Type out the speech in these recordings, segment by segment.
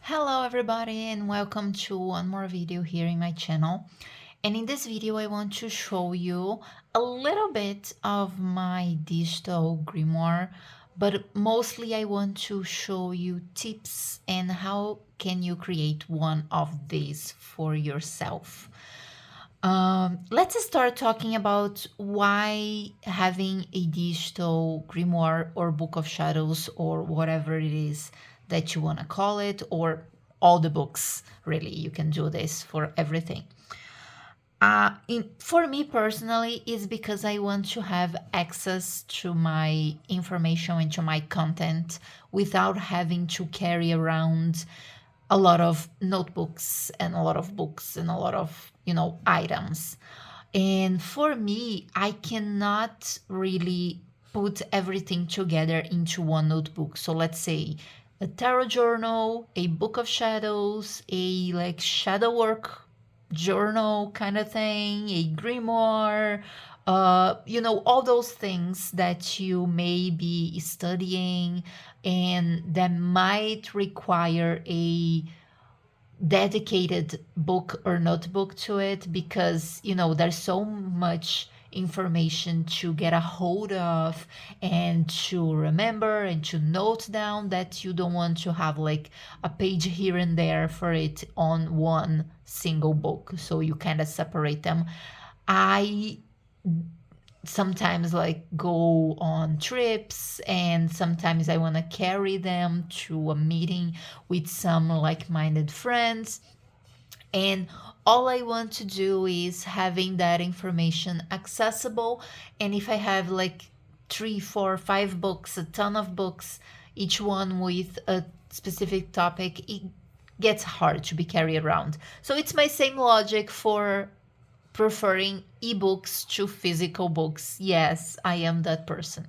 Hello everybody and welcome to one more video here in my channel. And in this video I want to show you a little bit of my digital grimoire, but mostly I want to show you tips and how can you create one of these for yourself. Let's start talking about why having a digital grimoire or book of shadows or whatever it is that you want to call it, or all the books, really. You can do this for everything. For me personally, is because I want to have access to my information and to my content without having to carry around a lot of notebooks and a lot of books and a lot of items. And for me, I cannot really put everything together into one notebook. So let's say a tarot journal, a book of shadows, a like shadow work journal kind of thing, a grimoire, all those things that you may be studying and that might require a dedicated book or notebook to it, because there's so much information to get a hold of and to remember and to note down that you don't want to have like a page here and there for it on one single book, so you kind of separate them. I sometimes like go on trips, and sometimes I want to carry them to a meeting with some like-minded friends, and all I want to do is having that information accessible. And if I have like three, four, five books, a ton of books, each one with a specific topic, it gets hard to be carried around. So it's my same logic for preferring ebooks to physical books. Yes, I am that person.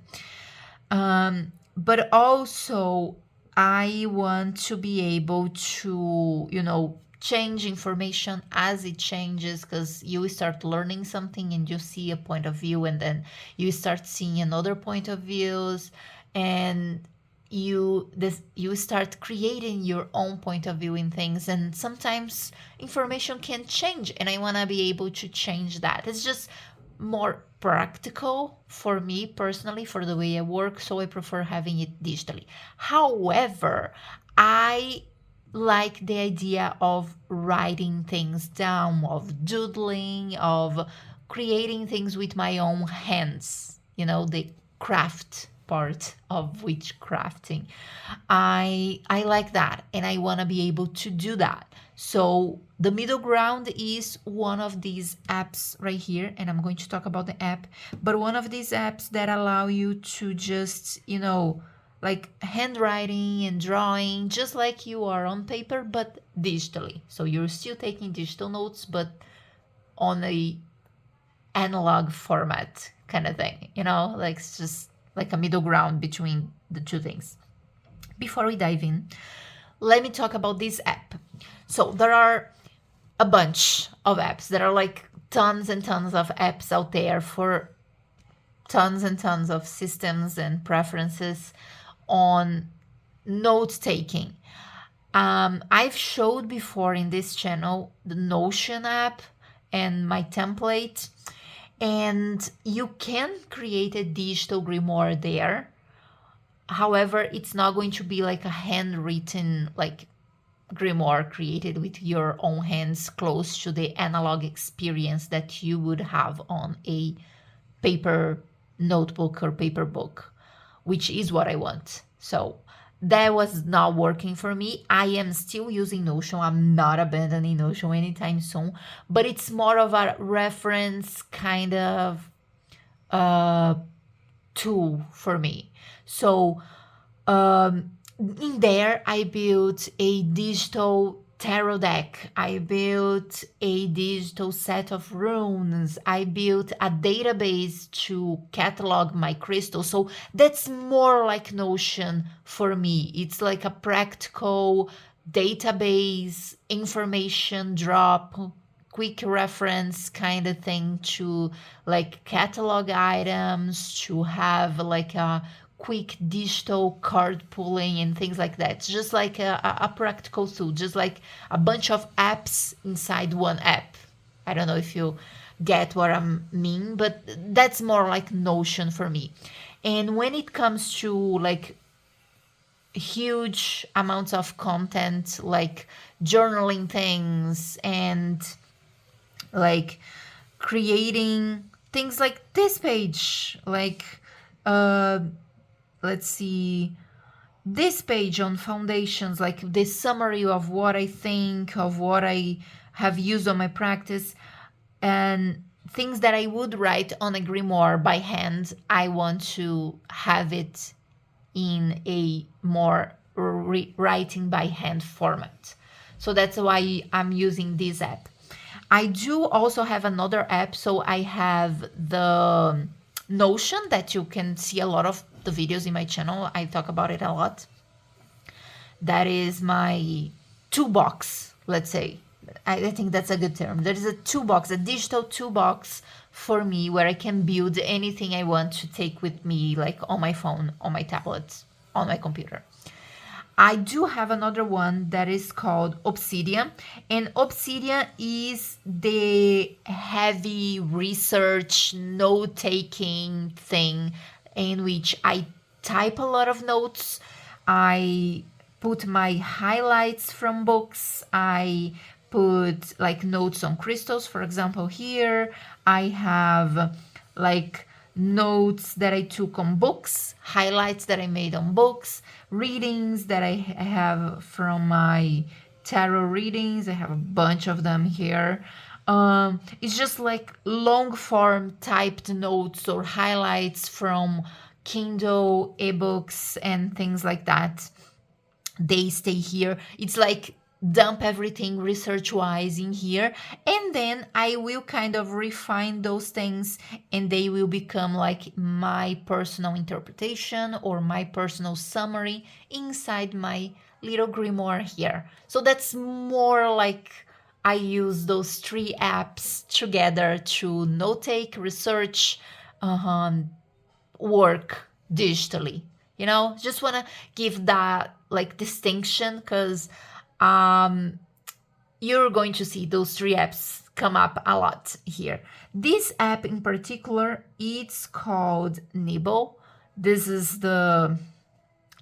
But also, I want to be able to, change information as it changes, because you start learning something and you see a point of view, and then you start seeing another point of views, and you start creating your own point of view in things, and sometimes information can change, and I want to be able to change that. It's just more practical for me personally for the way I work, so I prefer having it digitally. However, I like the idea of writing things down, of doodling, of creating things with my own hands, the craft part of witchcrafting. I like that, and I want to be able to do that. So the middle ground is one of these apps right here, and I'm going to talk about the app, but one of these apps that allow you to just, like handwriting and drawing, just like you are on paper, but digitally. So you're still taking digital notes, but on a analog format kind of thing, like it's just like a middle ground between the two things. Before we dive in, let me talk about this app. So there are a bunch of apps. There are like tons and tons of apps out there for tons and tons of systems and preferences on note taking. I've showed before in this channel the Notion app and my template, and you can create a digital grimoire there. However, it's not going to be like a handwritten like grimoire created with your own hands, close to the analog experience that you would have on a paper notebook or paper book, which is what I want. So that was not working for me. I am still using Notion. I'm not abandoning Notion anytime soon, but it's more of a reference kind of tool for me. So in there, I built a digital tarot deck. I built a digital set of runes. I built a database to catalog my crystals. So that's more like Notion for me. It's like a practical database, information drop, quick reference kind of thing to like catalog items, to have like a quick digital card pulling and things like that. It's just like a practical tool, just like a bunch of apps inside one app. I don't know if you get what I mean, but that's more like Notion for me. And when it comes to like huge amounts of content, like journaling things and like creating things like this page, like uh let's see, this page on foundations, like this summary of what I think, of what I have used on my practice, and things that I would write on a grimoire by hand, I want to have it in a more writing by hand format. So that's why I'm using this app. I do also have another app. So I have the Notion that you can see a lot of the videos in my channel. I talk about it a lot. That is my toolbox, let's say. I think that's a good term. There is a toolbox, a digital toolbox for me where I can build anything I want to take with me, like on my phone, on my tablet, on my computer. I do have another one that is called Obsidian, and Obsidian is the heavy research, note taking thing in which I type a lot of notes. I put my highlights from books. I put like notes on crystals, for example, here. I have like notes that I took on books, highlights that I made on books, readings that I have from my tarot readings. I have a bunch of them here. It's just like long form typed notes or highlights from Kindle ebooks and things like that. They stay here. It's like dump everything research wise in here, and then I will kind of refine those things and they will become like my personal interpretation or my personal summary inside my little grimoire here. So that's more like I use those three apps together to note take, research, work digitally. Just want to give that like distinction, because you're going to see those three apps come up a lot here. This app in particular, it's called Nibble. This is the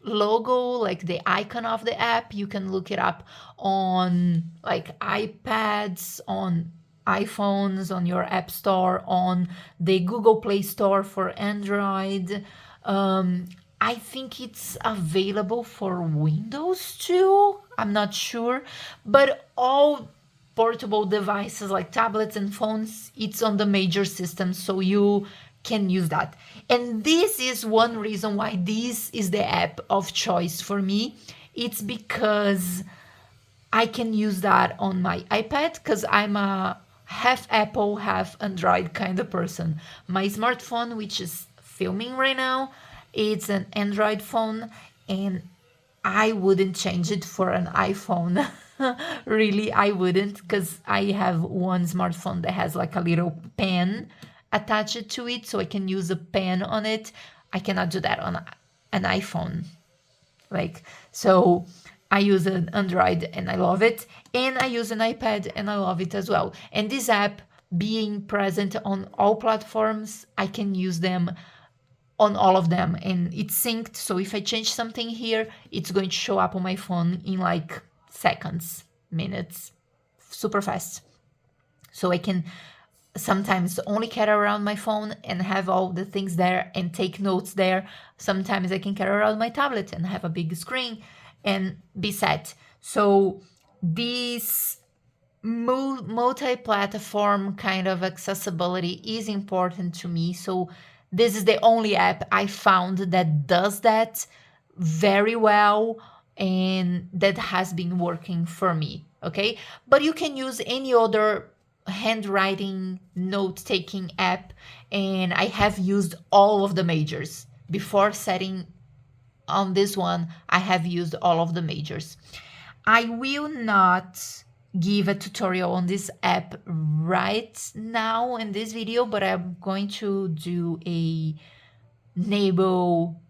logo, like the icon of the app. You can look it up on like iPads, on iPhones, on your app store, on the Google Play Store for Android. I think it's available for Windows too. I'm not sure, but all portable devices like tablets and phones, it's on the major systems, so you can use that. And this is one reason why this is the app of choice for me. It's because I can use that on my iPad, because I'm a half Apple, half Android kind of person. My smartphone, which is filming right now, it's an Android phone, and I wouldn't change it for an iPhone. Really, I wouldn't, because I have one smartphone that has like a little pen attached to it, so I can use a pen on it. I cannot do that on an iPhone. So I use an Android and I love it, and I use an iPad and I love it as well. And this app being present on all platforms, I can use them on all of them, and it's synced. So if I change something here, it's going to show up on my phone in like seconds, minutes, super fast. So I can sometimes only carry around my phone and have all the things there and take notes there. Sometimes I can carry around my tablet and have a big screen and be set. So this multi-platform kind of accessibility is important to me. So this is the only app I found that does that very well and that has been working for me. Okay, but you can use any other handwriting note-taking app, and I have used all of the majors before setting on this one. I have used all of the majors. I will not give a tutorial on this app right now in this video, but I'm going to do a Nibble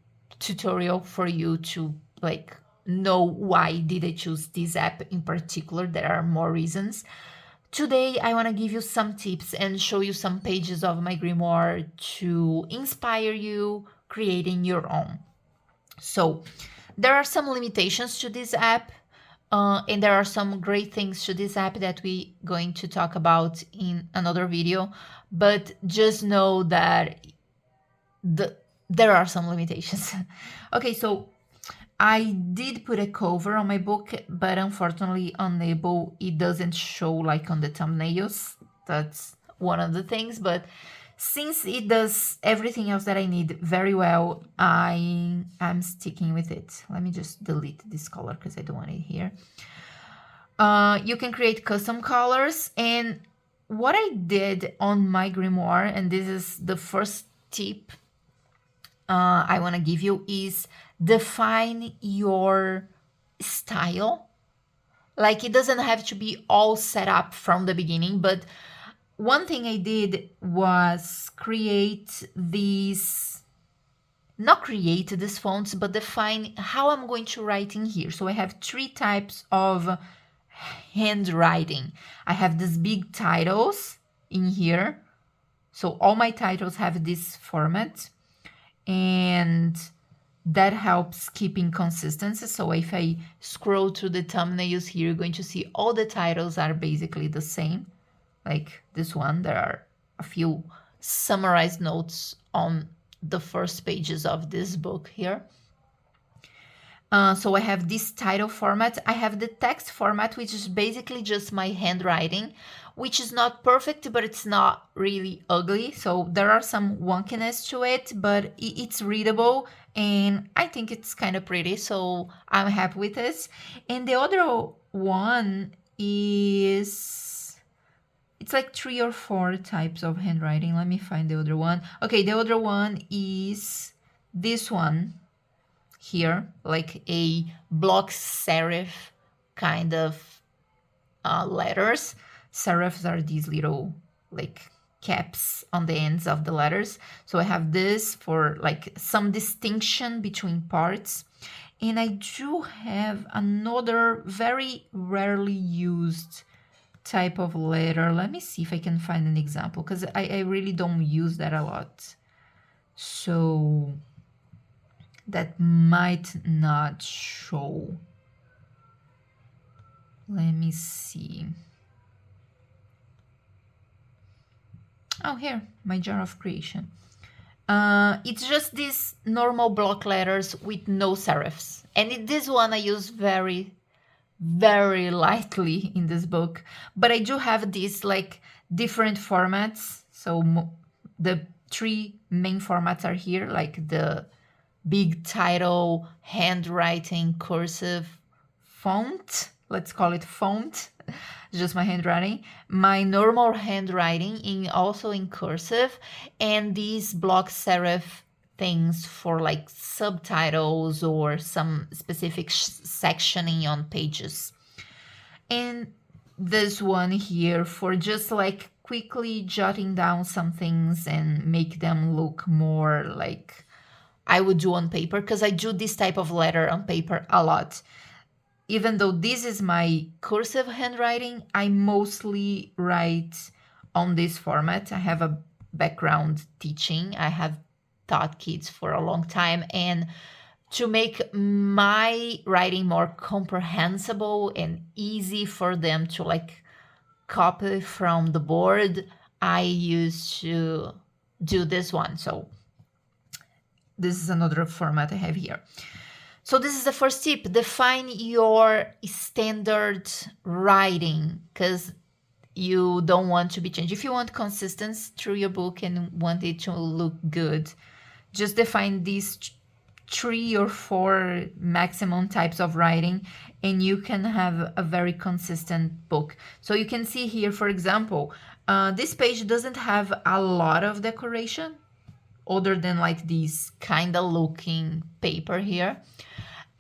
tutorial for you to like know why did I choose this app in particular. There are more reasons. Today, I want to give you some tips and show you some pages of my grimoire to inspire you creating your own. So, there are some limitations to this app, and there are some great things to this app that we're going to talk about in another video. But just know that there are some limitations. Okay, so I did put a cover on my book, but unfortunately on Able it doesn't show like on the thumbnails. That's one of the things, but since it does everything else that I need very well, I'm sticking with it. Let me just delete this color because I don't want it here. You can create custom colors, and what I did on my grimoire, and this is the first tip I want to give you, is define your style. Like, it doesn't have to be all set up from the beginning, but one thing I did was not create these fonts, but define how I'm going to write in here. So I have 3 types of handwriting. I have these big titles in here. So all my titles have this format, and that helps keeping consistency. So if I scroll through the thumbnails here, you're going to see all the titles are basically the same. Like this one, there are a few summarized notes on the first pages of this book here. So I have this title format. I have the text format, which is basically just my handwriting, which is not perfect, but it's not really ugly. So there are some wonkiness to it, but it's readable, and I think it's kind of pretty, so I'm happy with this. And the other one is, it's like 3 or 4 types of handwriting. Let me find the other one. Okay, the other one is this one here, like a block serif kind of letters. Serifs are these little like caps on the ends of the letters. So I have this for like some distinction between parts. And I do have another very rarely used type of letter. Let me see if I can find an example, because I really don't use that a lot. So that might not show. Let me see. Oh, here, my jar of creation. It's just these normal block letters with no serifs. And this one I use very, very lightly in this book. But I do have these like different formats. So the 3 main formats are here, like the big title, handwriting, cursive, font. Let's call it font. Just my handwriting. My normal handwriting also in cursive, and these block serif things for like subtitles or some specific sectioning on pages. And this one here for just like quickly jotting down some things and make them look more like I would do on paper, because I do this type of letter on paper a lot. Even though this is my cursive handwriting, I mostly write on this format. I have a background teaching. I have taught kids for a long time, and to make my writing more comprehensible and easy for them to like copy from the board, I used to do this one. So this is another format I have here. So this is the first tip. Define your standard writing, because you don't want to be changed. If you want consistency through your book and want it to look good, just define these 3 or 4 maximum types of writing, and you can have a very consistent book. So you can see here, for example, this page doesn't have a lot of decoration other than like this kind of looking paper here.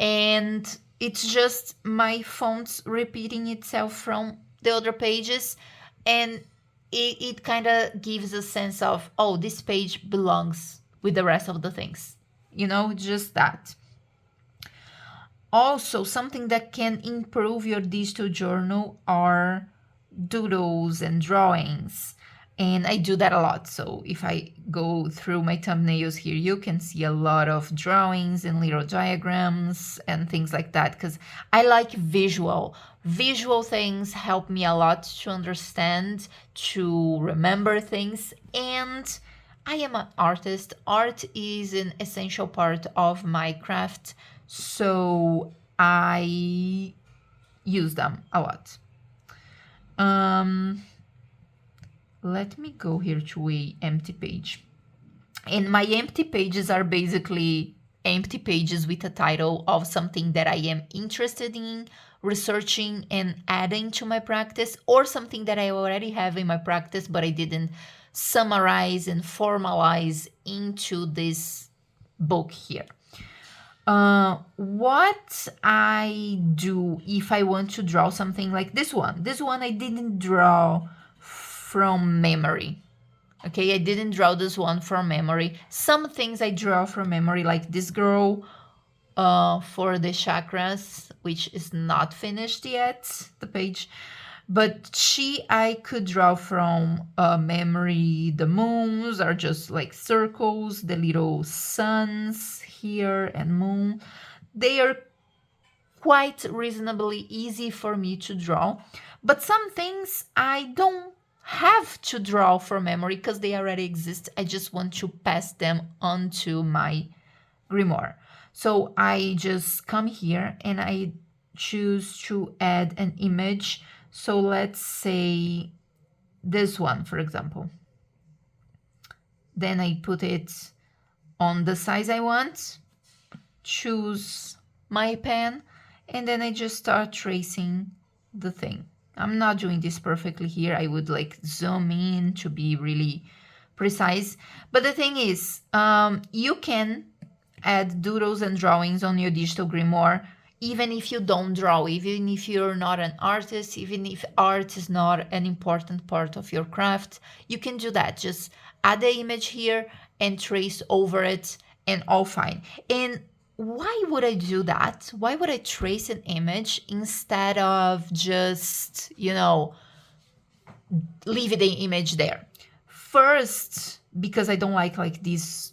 And it's just my fonts repeating itself from the other pages, and it kind of gives a sense of, oh, this page belongs with the rest of the things. just that. Also, something that can improve your digital journal are doodles and drawings. And I do that a lot. So if I go through my thumbnails here, you can see a lot of drawings and little diagrams and things like that, because I like visual. Visual things help me a lot to understand, to remember things, and I am an artist. Art is an essential part of my craft, so I use them a lot. Let me go here to a empty page. And my empty pages are basically empty pages with a title of something that I am interested in researching and adding to my practice, or something that I already have in my practice, but I didn't summarize and formalize into this book here. What I do if I want to draw something like this one. This one I didn't draw from memory. Okay, I didn't draw this one from memory. Some things I draw from memory, like this girl for the chakras, which is not finished yet, the page. But I could draw from memory. The moons are just like circles, the little suns here and moon. They are quite reasonably easy for me to draw. But some things I don't have to draw from memory because they already exist. I just want to pass them onto my Grimoire. So I just come here and I choose to add an image. So let's say this one, for example. Then I put it on the size I want, choose my pen, and then I just start tracing the thing. I'm not doing this perfectly here. I would like zoom in to be really precise. But the thing is, you can add doodles and drawings on your digital Grimoire, even if you don't draw, even if you're not an artist, even if art is not an important part of your craft, you can do that. Just add the image here and trace over it, and all fine. And why would I do that? Why would I trace an image instead of just, leave the image there? First, because I don't like these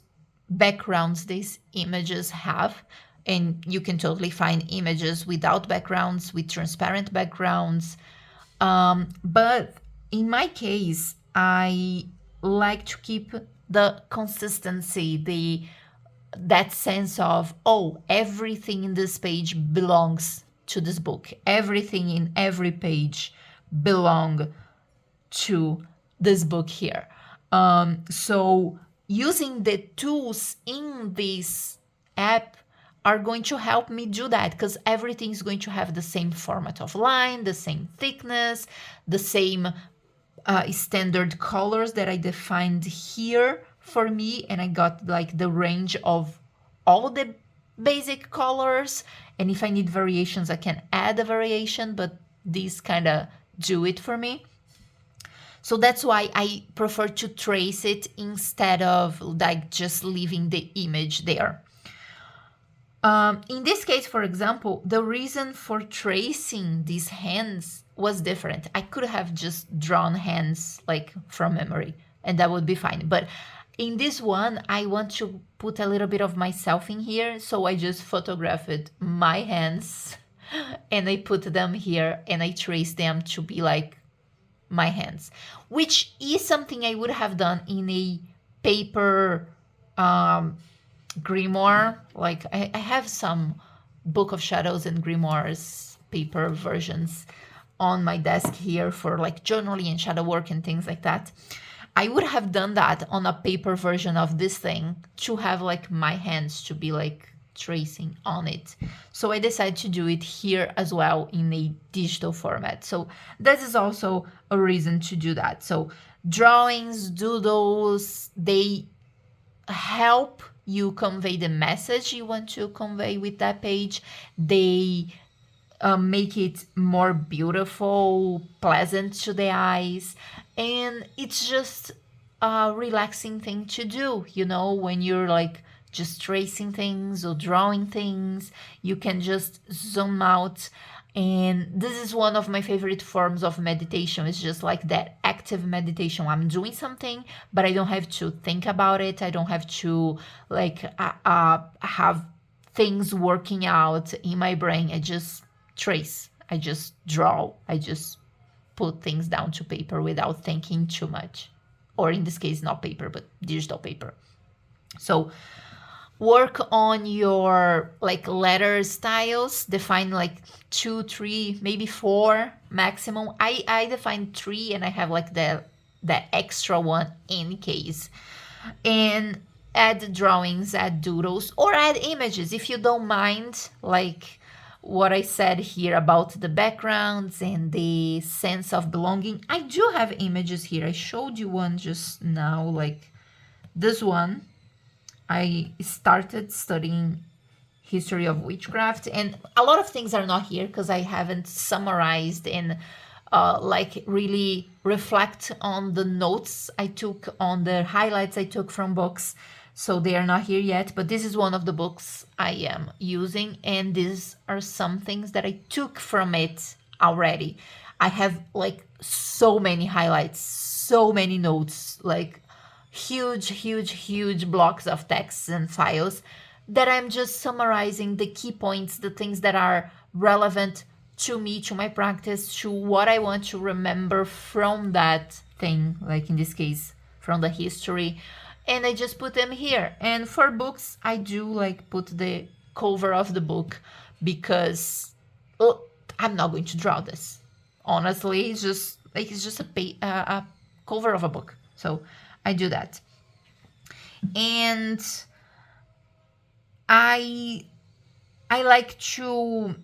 backgrounds these images have. And you can totally find images without backgrounds, with transparent backgrounds. But in my case, I like to keep the consistency, that sense of, everything in this page belongs to this book. Everything in every page belong to this book here. So using the tools in this app are going to help me do that, because everything is going to have the same format of line, the same thickness, the same standard colors that I defined here for me, and I got like the range of all the basic colors. And if I need variations, I can add a variation, but these kind of do it for me. So that's why I prefer to trace it instead of like just leaving the image there. In this case, for example, the reason for tracing these hands was different. I could have just drawn hands like from memory, and that would be fine. But in this one, I want to put a little bit of myself in here, so I just photographed my hands and I put them here and I traced them to be like my hands, which is something I would have done in a paper Grimoire. Like I have some Book of Shadows and Grimoires paper versions on my desk here for like journaling and shadow work and things like that. I would have done that on a paper version of this thing to have like my hands to be like tracing on it. So I decided to do it here as well in a digital format. So this is also a reason to do that. So drawings, doodles, they help you convey the message you want to convey with that page. They make it more beautiful, pleasant to the eyes, and it's just a relaxing thing to do, when you're like just tracing things or drawing things. You can just zoom out. And this is one of my favorite forms of meditation. It's just like that active meditation. I'm doing something, but I don't have to think about it. I don't have to like have things working out in my brain. I just trace. I just draw. I just put things down to paper without thinking too much. Or in this case, not paper, but digital paper. So work on your like letter styles. Define like 2, 3, maybe 4 maximum. I define 3, and I have like the extra one in case. And add drawings, add doodles, or add images if you don't mind, like what I said here about the backgrounds and the sense of belonging. I do have images here. I showed you one just now, like this one. I started studying history of witchcraft, and a lot of things are not here because I haven't summarized and like really reflect on the notes I took, on the highlights I took from books. So they are not here yet, but this is one of the books I am using, and these are some things that I took from it already. I have like so many highlights, so many notes, like huge blocks of texts and files that I'm just summarizing the key points, the things that are relevant to me, to my practice, to what I want to remember from that thing, like in this case, from the history. And I just put them here. And for books, I do like put the cover of the book because I'm not going to draw this. Honestly, it's just a cover of a book. So I do that. And I like to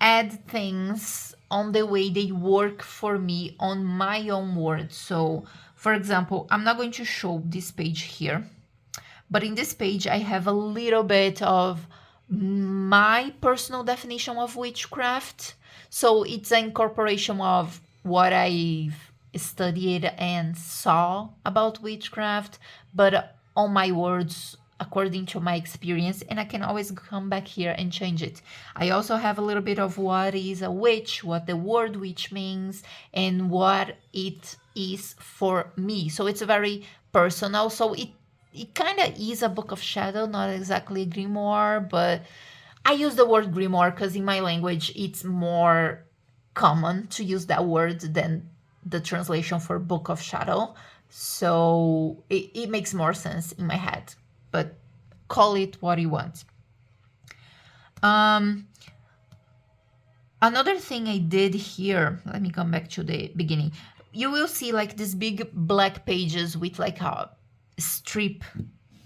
add things on the way they work for me on my own words. So, for example, I'm not going to show this page here, but in this page I have a little bit of my personal definition of witchcraft. So it's an incorporation of what I've studied and saw about witchcraft, but on my words, according to my experience, and I can always come back here and change it. I also have a little bit of what is a witch, what the word witch means, and what it is for me. So it's very personal. So it kind of is a book of shadow, not exactly a grimoire, but I use the word grimoire because in my language it's more common to use that word than the translation for book of shadow. So it makes more sense in my head, but call it what you want. Another thing I did here, let me come back to the beginning. You will see like these big black pages with like a strip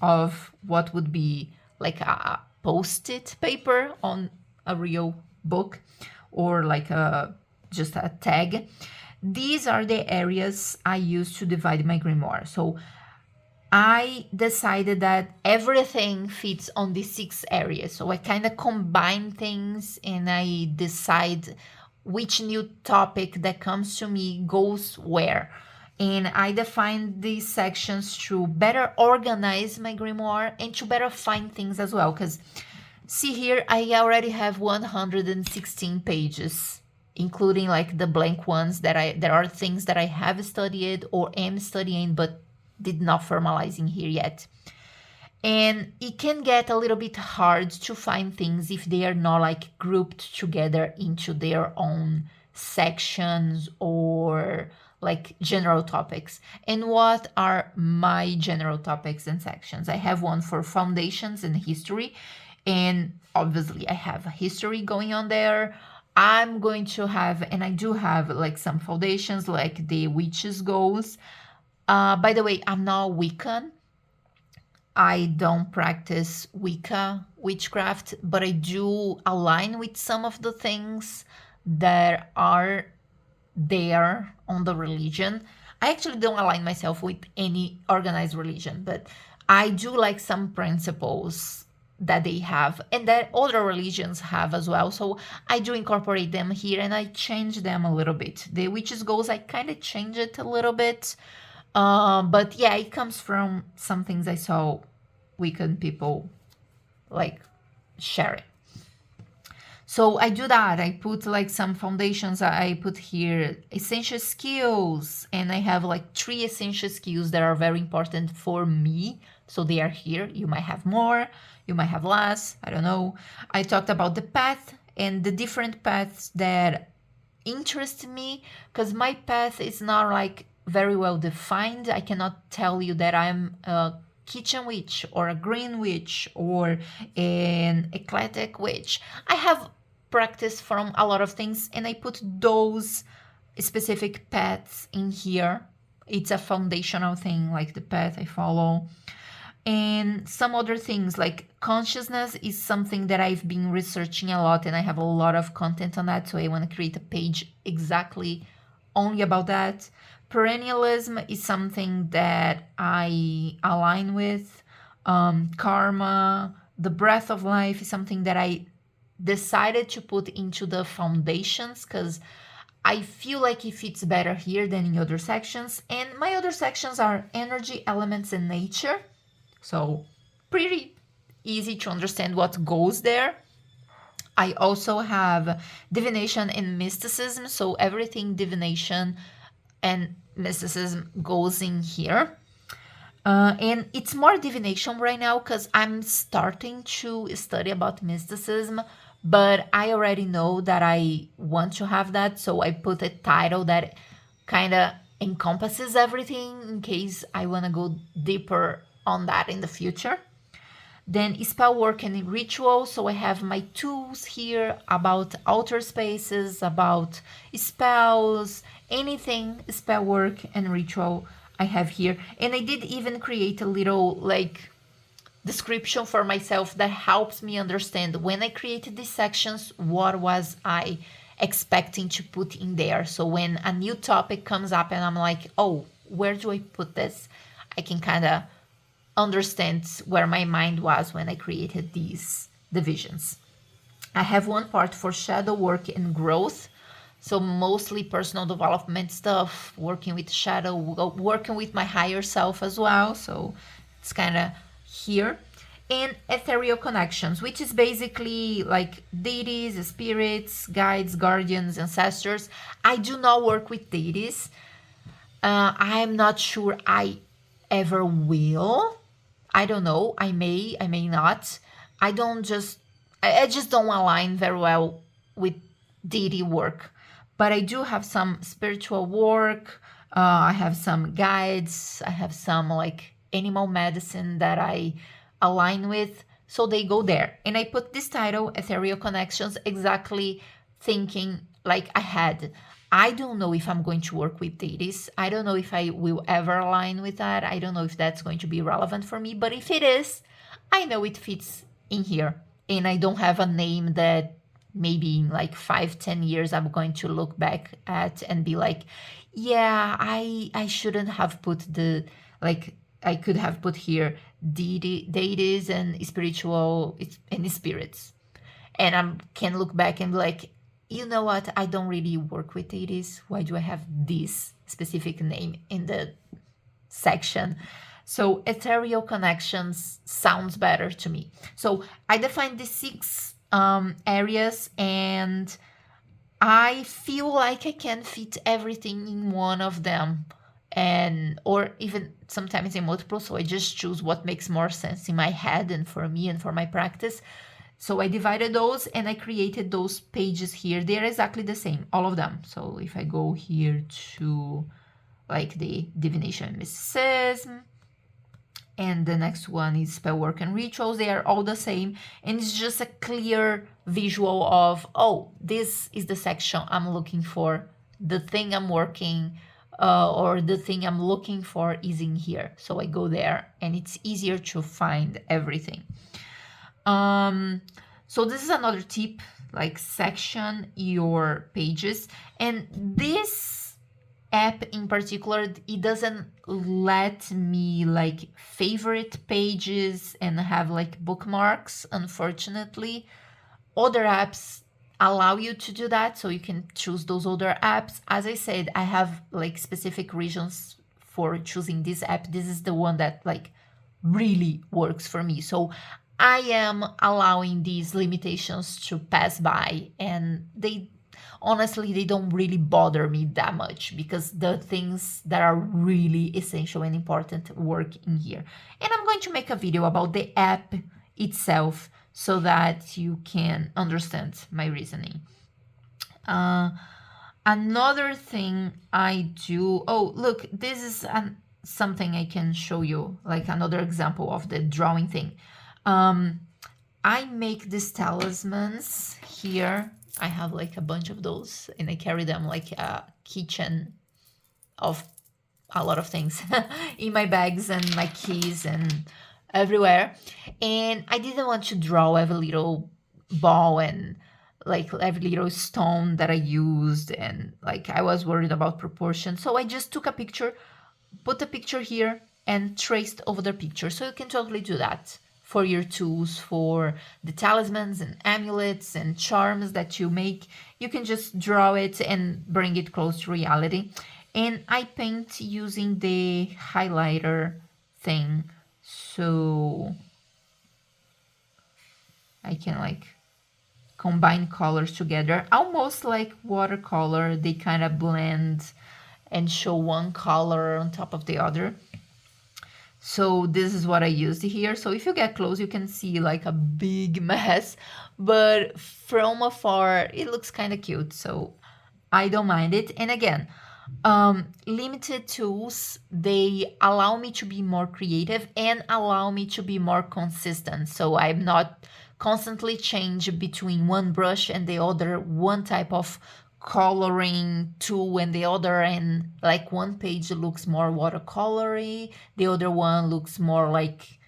of what would be like a post-it paper on a real book, or like just a tag. These are the areas I use to divide my grimoire. So I decided that everything fits on these 6 areas. So I kind of combine things and I decide which new topic that comes to me goes where. And I define these sections to better organize my grimoire and to better find things as well. Because see here, I already have 116 pages, including like the blank ones there are things that I have studied or am studying but did not formalize in here yet. And it can get a little bit hard to find things if they are not like grouped together into their own sections or like general topics. And what are my general topics and sections? I have one for foundations and history, and obviously I have history going on there. I'm going to have, and I do have like some foundations like the witches goals. By the way, I'm not Wiccan. I don't practice Wicca, witchcraft, but I do align with some of the things that are there on the religion. I actually don't align myself with any organized religion, but I do like some principles that they have and that other religions have as well. So I do incorporate them here and I change them a little bit. The witches goals, I kind of change it a little bit. But yeah, it comes from some things I saw we can people like share it. So I do that. I put like some foundations. I put here essential skills, and I have like 3 essential skills that are very important for me. So they are here. You might have more, you might have less. I don't know. I talked about the path and the different paths that interest me, because my path is not like very well defined. I cannot tell you that I'm a kitchen witch or a green witch or an eclectic witch. I have practice from a lot of things, and I put those specific paths in here. It's a foundational thing, like the path I follow. And some other things like consciousness is something that I've been researching a lot, and I have a lot of content on that. So I want to create a page exactly only about that. Perennialism is something that I align with. Karma, the breath of life is something that I decided to put into the foundations because I feel like it fits better here than in other sections. And my other sections are energy, elements, and nature. So pretty easy to understand what goes there. I also have divination and mysticism. So everything divination and mysticism goes in here. And it's more divination right now because I'm starting to study about mysticism, but I already know that I want to have that. So I put a title that kind of encompasses everything in case I want to go deeper on that in the future. Then spell work and ritual. So I have my tools here about outer spaces, about spells, anything spell work and ritual I have here. And I did even create a little like description for myself that helps me understand when I created these sections, what was I expecting to put in there. So when a new topic comes up and I'm like, oh, where do I put this? I can kind of understand where my mind was when I created these divisions. I have one part for shadow work and growth. So mostly personal development stuff, working with shadow, working with my higher self as well. So it's kind of here. And ethereal connections, which is basically like deities, spirits, guides, guardians, ancestors. I do not work with deities. I'm not sure I ever will. I don't know. I may not. I just don't align very well with deity work. But I do have some spiritual work. I have some guides. I have some like animal medicine that I align with. So they go there. And I put this title, Ethereal Connections, exactly thinking like I had. I don't know if I'm going to work with deities. I don't know if I will ever align with that. I don't know if that's going to be relevant for me. But if it is, I know it fits in here. And I don't have a name that maybe in like 5-10 years I'm going to look back at and be like, yeah, I shouldn't have put the, like, I could have put here deities and spiritual and spirits. And I can look back and be like, you know what? I don't really work with deities. Why do I have this specific name in the section? So ethereal connections sounds better to me. So I defined the 6 areas, and I feel like I can fit everything in one of them, and or even sometimes in multiple. So I just choose what makes more sense in my head and for me and for my practice. So I divided those and I created those pages here. They're exactly the same, all of them. So if I go here to like the divination and mysticism, and the next one is spell work and rituals, they are all the same. And it's just a clear visual of, oh, this is the section I'm looking for. The thing I'm working or the thing I'm looking for is in here. So I go there and it's easier to find everything. So this is another tip, like section your pages. And this app in particular, it doesn't let me like favorite pages and have like bookmarks, unfortunately. Other apps allow you to do that, so you can choose those other apps. As I said, I have like specific reasons for choosing this app. This is the one that like really works for me. So I am allowing these limitations to pass by, and they honestly, they don't really bother me that much because the things that are really essential and important work in here. And I'm going to make a video about the app itself so that you can understand my reasoning. Another thing I do, oh, look, this is something I can show you, like another example of the drawing thing. I make these talismans here. I have like a bunch of those and I carry them like a keychain of a lot of things in my bags and my keys and everywhere. And I didn't want to draw every little ball and like every little stone that I used, and like I was worried about proportion. So I just took a picture, put the picture here, and traced over the picture. So you can totally do that for your tools, for the talismans and amulets and charms that you make. You can just draw it and bring it close to reality. And I paint using the highlighter thing, so I can like combine colors together, almost like watercolor. They kind of blend and show one color on top of the other. So this is what I used here. So if you get close, you can see like a big mess, but from afar, it looks kind of cute. So I don't mind it. And again, limited tools, they allow me to be more creative and allow me to be more consistent. So I'm not constantly change between one brush and the other, one type of coloring tool and the other, and like one page looks more watercolory, the other one looks more like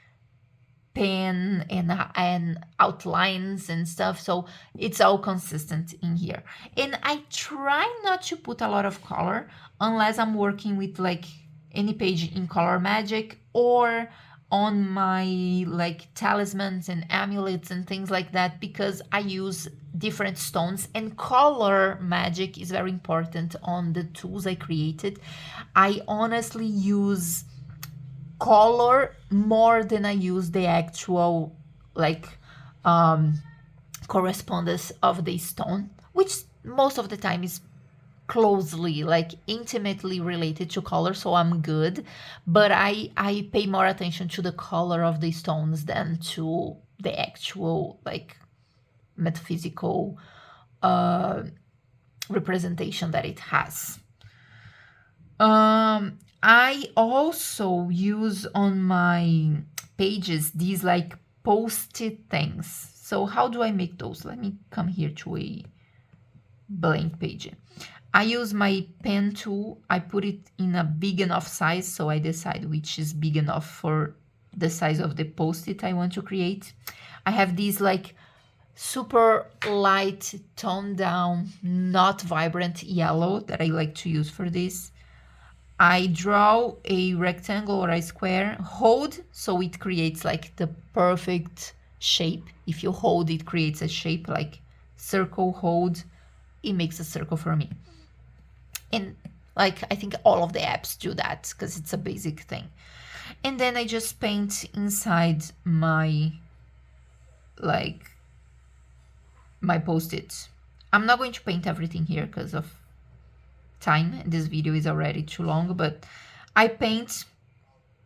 pen and outlines and stuff. So it's all consistent in here. And I try not to put a lot of color unless I'm working with like any page in Color Magic or on my like talismans and amulets and things like that, because I use different stones and color magic is very important on the tools I created. I honestly use color more than I use the actual like correspondence of the stone, which most of the time is closely, like intimately related to color, so I'm good. But I pay more attention to the color of the stones than to the actual like metaphysical representation that it has. I also use on my pages these like post-it things. So how do I make those? Let me come here to a blank page. I use my pen tool. I put it in a big enough size, so I decide which is big enough for the size of the post-it I want to create. I have these like super light, toned down, not vibrant yellow that I like to use for this. I draw a rectangle or a square, hold, so it creates like the perfect shape. If you hold, it creates a shape like circle, hold, it makes a circle for me. And like I think all of the apps do that because it's a basic thing. And then I just paint inside my like my post-its. I'm not going to paint everything here because of time. This video is already too long, but I paint,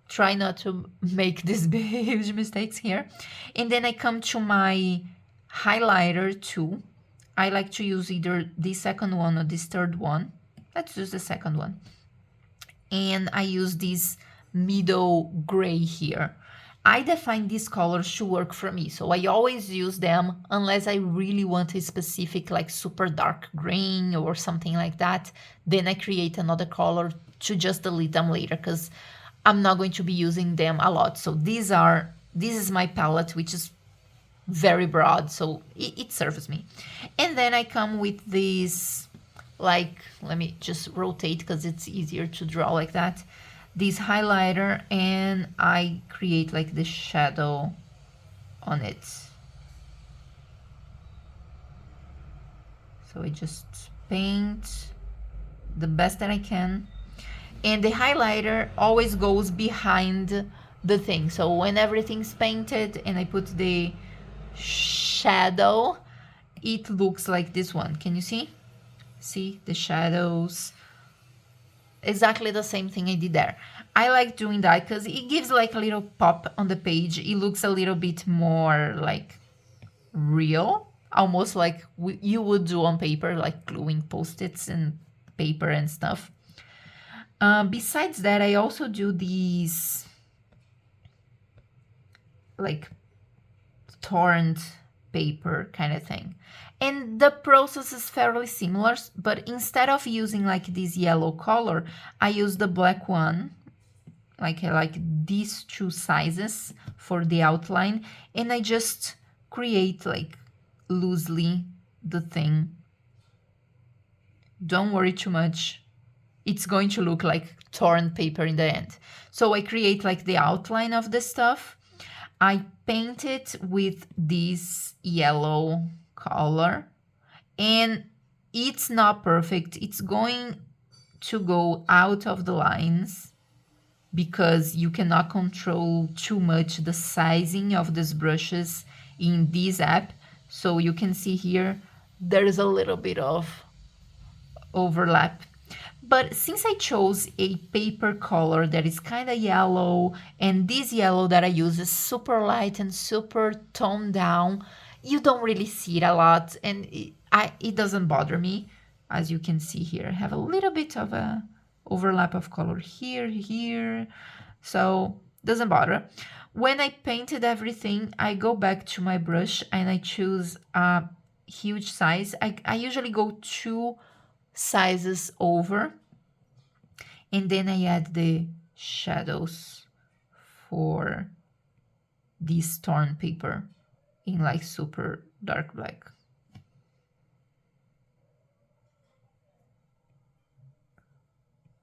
try not to make these huge mistakes here. And then I come to my highlighter tool. I like to use either the second one or this third one. Let's use the second one. And I use this middle gray here. I define these colors to work for me, so I always use them unless I really want a specific like super dark green or something like that. Then I create another color to just delete them later because I'm not going to be using them a lot. So this is my palette, which is very broad, so it serves me. And then I come with this, like, let me just rotate because it's easier to draw like that, this highlighter, and I create like the shadow on it. So I just paint the best that I can, and the highlighter always goes behind the thing. So when everything's painted and I put the shadow, it looks like this one. Can you see? See the shadows? Exactly the same thing I did there. I like doing that because it gives like a little pop on the page. It looks a little bit more like real, almost like you would do on paper, like gluing post-its and paper and stuff. Besides that, I also do these like torn paper kind of thing. And the process is fairly similar, but instead of using like this yellow color, I use the black one, like these two sizes for the outline, and I just create like loosely the thing. Don't worry too much. It's going to look like torn paper in the end. So I create like the outline of the stuff. I paint it with this yellow color, and it's not perfect. It's going to go out of the lines because you cannot control too much the sizing of these brushes in this app. So you can see here, there's a little bit of overlap. But since I chose a paper color that is kind of yellow, and this yellow that I use is super light and super toned down, you don't really see it a lot, and it doesn't bother me. As you can see here, I have a little bit of a overlap of color here, so doesn't bother. When I painted everything, I go back to my brush and I choose a huge size. I usually go 2 sizes over, and then I add the shadows for this torn paper in like super dark black.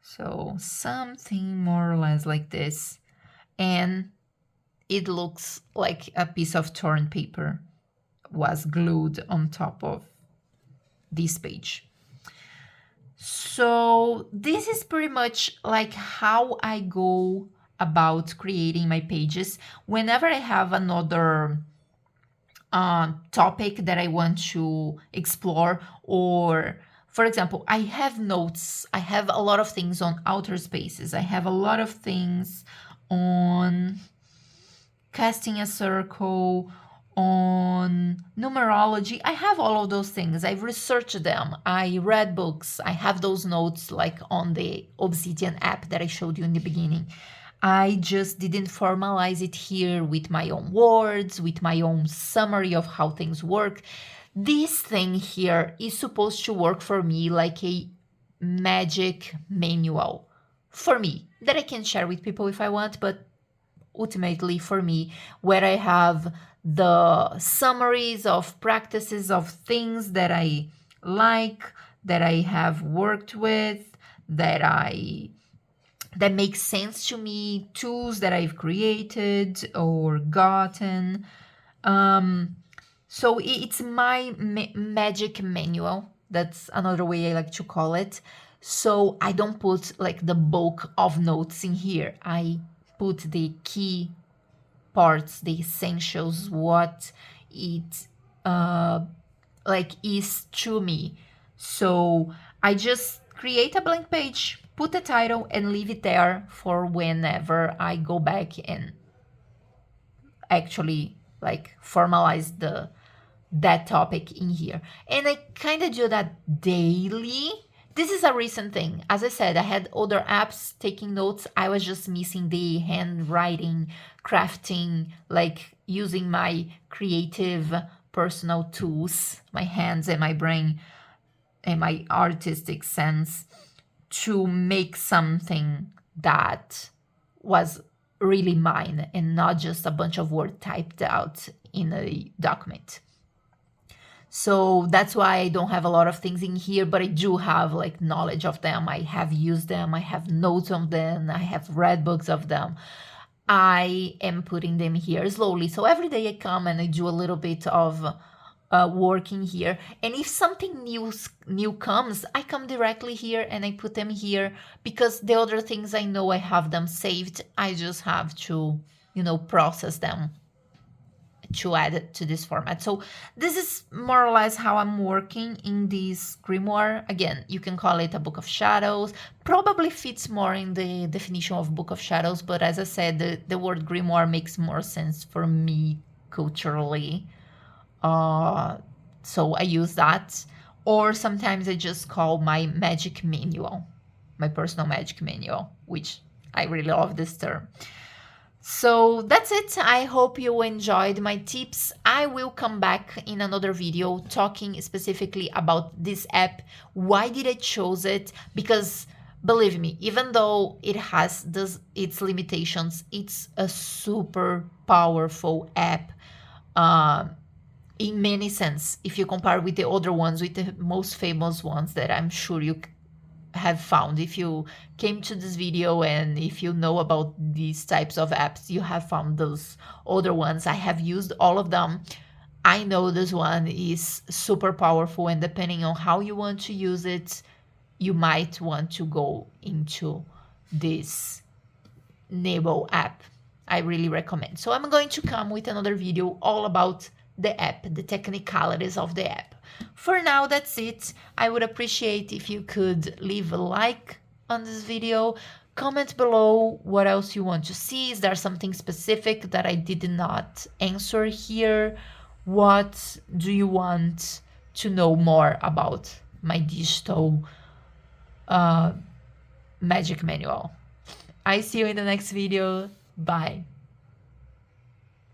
So something more or less like this, and it looks like a piece of torn paper was glued on top of this page. So this is pretty much like how I go about creating my pages. Whenever I have another topic that I want to explore, or for example, I have notes, I have a lot of things on outer spaces, I have a lot of things on casting a circle, on numerology. I have all of those things. I've researched them. I read books. I have those notes like on the Obsidian app that I showed you in the beginning. I just didn't formalize it here with my own words, with my own summary of how things work. This thing here is supposed to work for me like a magic manual for me that I can share with people if I want, but ultimately for me, where I have the summaries of practices of things that I like, that I have worked with, that make sense to me, tools that I've created or gotten. So it's my magic manual. That's another way I like to call it. So I don't put like the bulk of notes in here. I put the key parts, the essentials, what it like is to me. So I just create a blank page, put a title, and leave it there for whenever I go back and actually like formalize that topic in here. And I kind of do that daily. This is a recent thing. As I said, I had other apps taking notes. I was just missing the handwriting, crafting, like using my creative personal tools, my hands and my brain and my artistic sense to make something that was really mine and not just a bunch of words typed out in a document. So that's why I don't have a lot of things in here, but I do have like knowledge of them. I have used them. I have notes on them. I have read books of them. I am putting them here slowly. So every day I come and I do a little bit of working here. And if something new comes, I come directly here and I put them here, because the other things I know I have them saved. I just have to, process them to add it to this format. So this is more or less how I'm working in this grimoire. Again, you can call it a book of shadows. Probably fits more in the definition of book of shadows, but as I said, the word grimoire makes more sense for me culturally. So I use that. Or sometimes I just call my magic manual, my personal magic manual, which I really love this term. So that's it. I hope you enjoyed my tips. I will come back in another video talking specifically about this app. Why did I choose it? Because believe me, even though it has its limitations, it's a super powerful app. In many sense, if you compare with the other ones, with the most famous ones that I'm sure you have found. If you came to this video and if you know about these types of apps, you have found those other ones. I have used all of them. I know this one is super powerful, and depending on how you want to use it, you might want to go into this Nebo app. I really recommend. So I'm going to come with another video all about the app, the technicalities of the app. For now, that's it. I would appreciate if you could leave a like on this video, comment below what else you want to see. Is there something specific that I did not answer here? What do you want to know more about my digital magic manual? I see you in the next video. Bye.